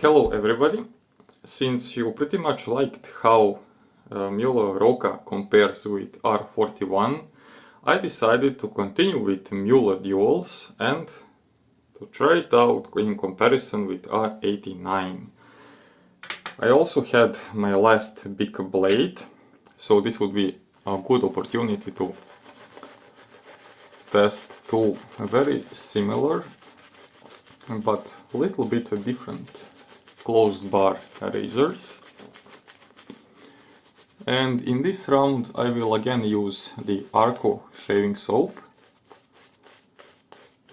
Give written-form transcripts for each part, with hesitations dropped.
Hello everybody! Since you pretty much liked how Muhle Rocca compares with R41, I decided to continue with Muhle duals and to try it out in comparison with R89. I also had my last big blade, so this would be a good opportunity to test two very similar but a little bit different closed bar razors. And in this round I will again use the Arco shaving soap,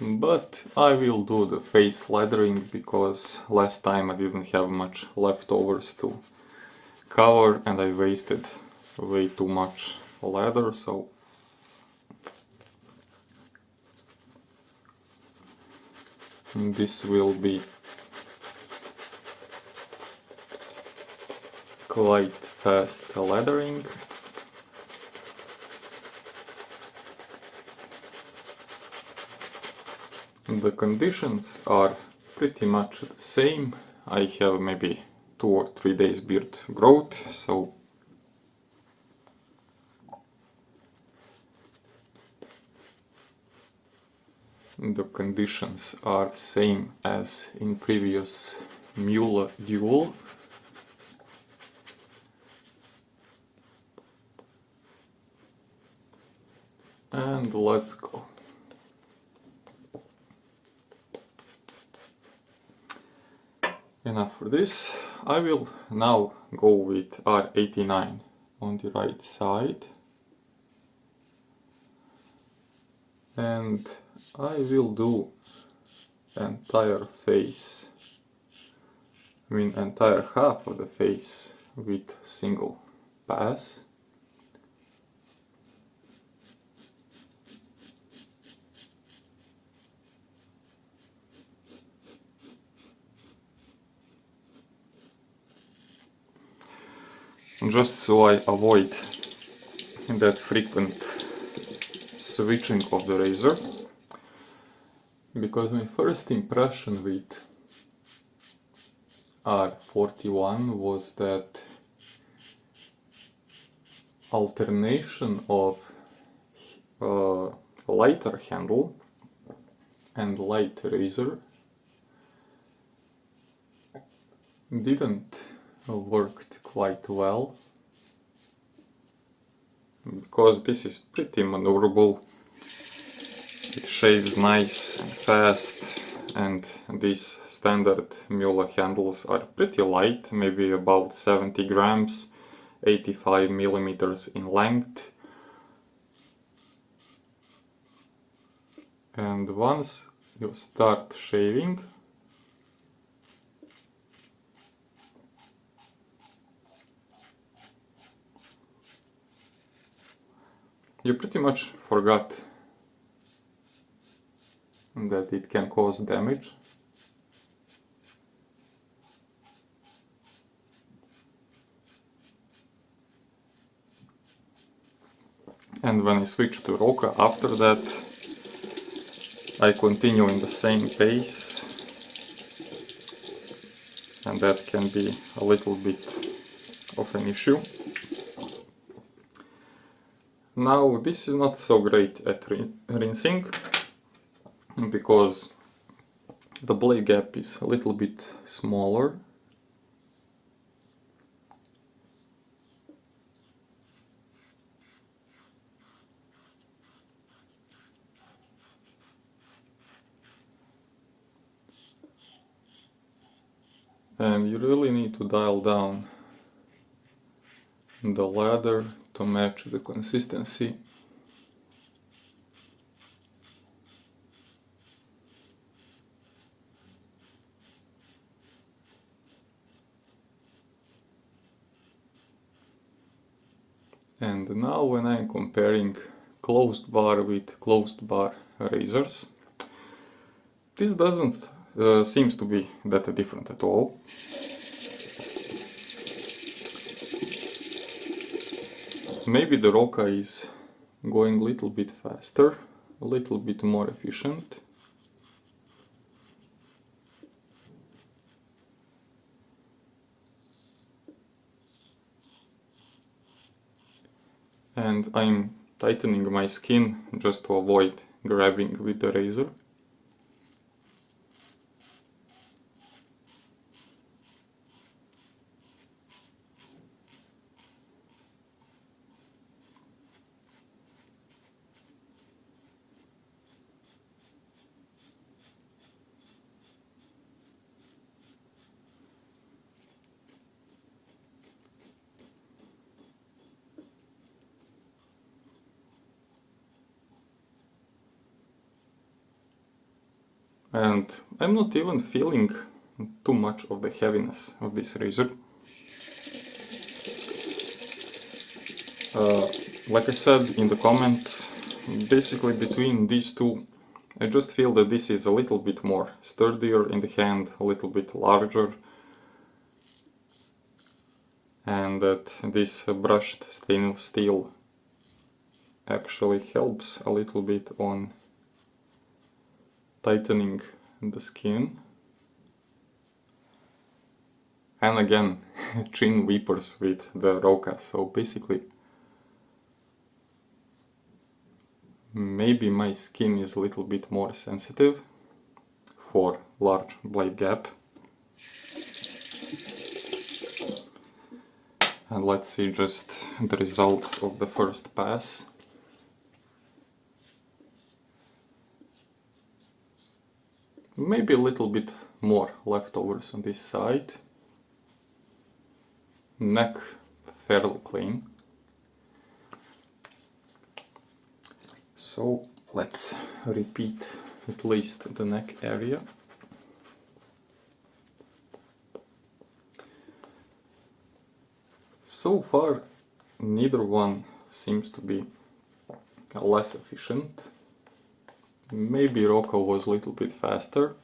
but I will do the face lathering because last time I didn't have much leftovers to cover and I wasted way too much lather, so this will be quite fast lathering. The conditions are pretty much the same. I have maybe 2 or 3 days beard growth, so the conditions are same as in previous Muhle dual. And let's go. Enough for this. I will now go with R89 on the right side. And I will do entire face, I mean entire half of the face with single pass. Just so I avoid that frequent switching of the razor, because my first impression with R41 was that alternation of lighter handle and light razor didn't worked quite well, because this is pretty maneuverable. It shaves nice and fast, and these standard Muhle handles are pretty light, maybe about 70 grams, 85 millimeters in length. And once you start shaving, you pretty much forgot that it can cause damage. And when I switch to Rocca after that, I continue in the same pace, and that can be a little bit of an issue. Now this is not so great at rinsing, because the blade gap is a little bit smaller. And you really need to dial down the lather to match the consistency. And now when I am comparing closed bar with closed bar razors, this doesn't seems to be that different at all. Maybe the Rocca is going a little bit faster, a little bit more efficient. and I'm tightening my skin just to avoid grabbing with the razor. And I'm not even feeling too much of the heaviness of this razor. Like I said in the comments, basically between these two, I just feel that this is a little bit more sturdier in the hand, a little bit larger, and that this brushed stainless steel actually helps a little bit on tightening the skin. And again, chin weepers with the Rocca, so basically maybe my skin is a little bit more sensitive for large blade gap. And let's see just the results of the first pass. Maybe a little bit more leftovers on this side. Neck fairly clean. So let's repeat at least the neck area. So far neither one seems to be less efficient. Maybe Rocca was a little bit faster,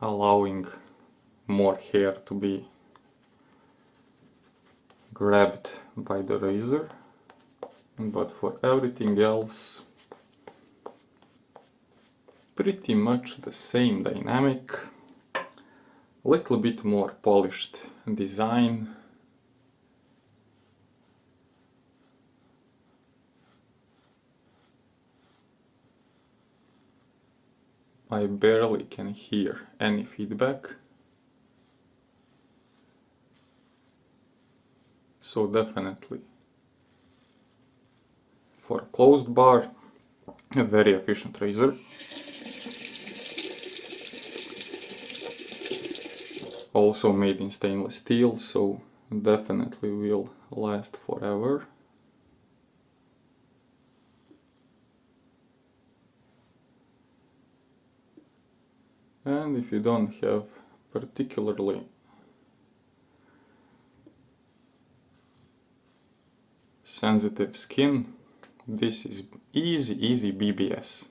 allowing more hair to be grabbed by the razor, but for everything else pretty much the same dynamic, a little bit more polished design. I barely can hear any feedback. So definitely for a closed bar, a very efficient razor. Also made in stainless steel, so definitely will last forever. And if you don't have particularly sensitive skin, this is easy BBS.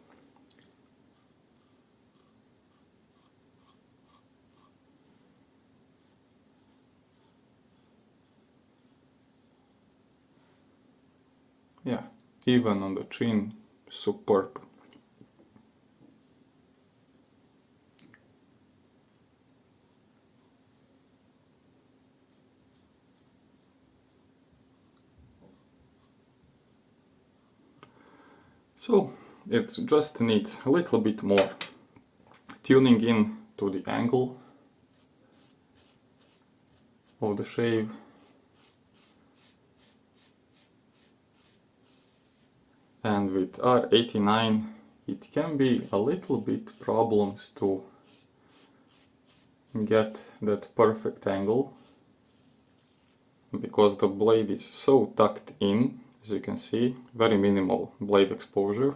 Yeah, even on the chin, superb. So it just needs a little bit more tuning in to the angle of the shave. And with R89 it can be a little bit problems to get that perfect angle, because the blade is so tucked in, as you can see, very minimal blade exposure.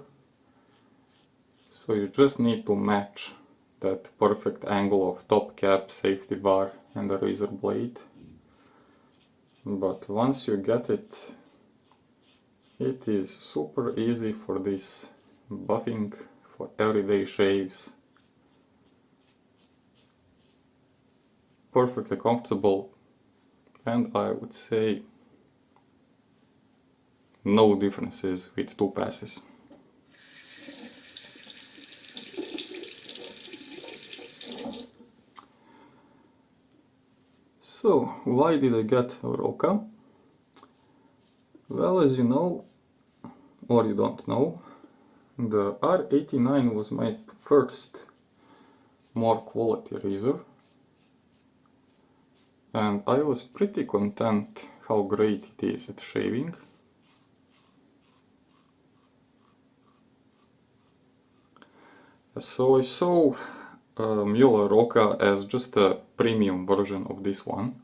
So you just need to match that perfect angle of top cap, safety bar and the razor blade. But once you get it, it is super easy for this buffing, for everyday shaves. Perfectly comfortable, and I would say no differences with two passes. So why did I get a Rocca? Well, as you know, or you don't know, the R89 was my first more quality razor, and I was pretty content how great it is at shaving. So I saw Muhle Rocca as just a premium version of this one.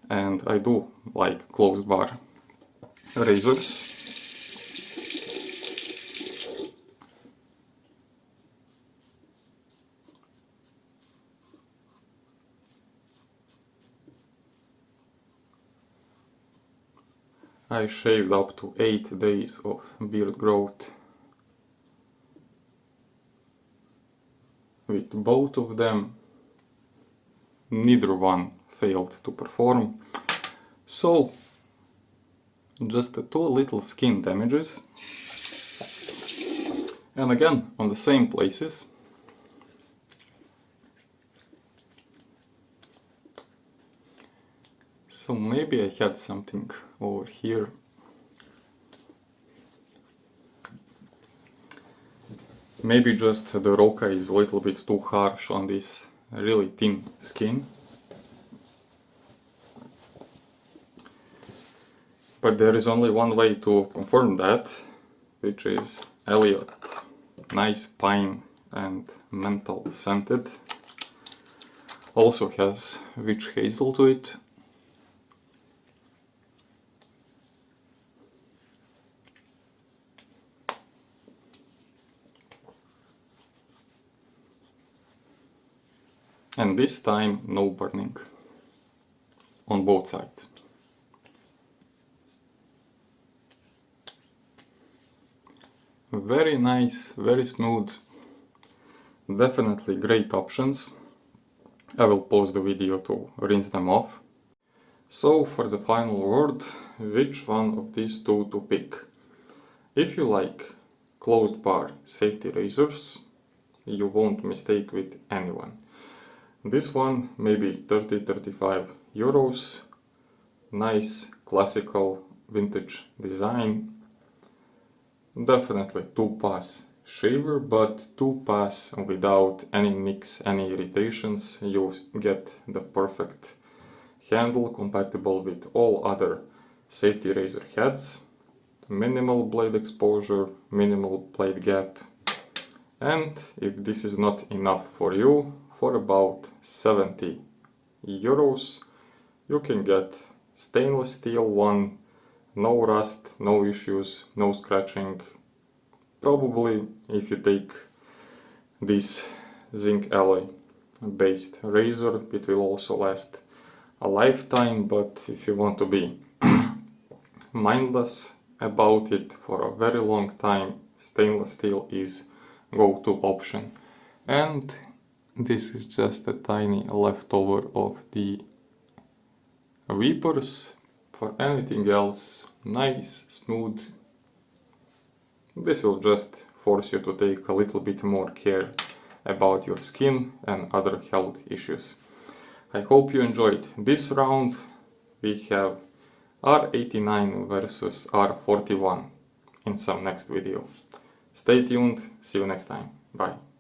And I do like closed bar razors. I shaved up to 8 days of beard growth with both of them. Neither one failed to perform. So, just two little skin damages. And again, on the same places. So maybe I had something over here. Maybe just the Rocca is a little bit too harsh on this really thin skin. But there is only one way to confirm that, which is Elliot. Nice pine and menthol scented. Also has witch hazel to it. And this time no burning on both sides. Very nice, very smooth, definitely great options. I will pause the video to rinse them off. So for the final word, which one of these two to pick? If you like closed bar safety razors, you won't mistake with anyone. This one maybe 30-35 euros, nice classical vintage design. Definitely 2-pass shaver, but 2-pass without any nicks, any irritations. You get the perfect handle compatible with all other safety razor heads. Minimal blade exposure, minimal blade gap. And if this is not enough for you, for about 70 euros you can get stainless steel one. No rust, no issues, no scratching. Probably if you take this zinc alloy based razor, it will also last a lifetime, but if you want to be mindless about it for a very long time, stainless steel is go-to option. And this is just a tiny leftover of the Weepers. For anything else, nice, smooth. This will just force you to take a little bit more care about your skin and other health issues. I hope you enjoyed this round. We have R89 versus R41 in some next video. Stay tuned, see you next time, bye.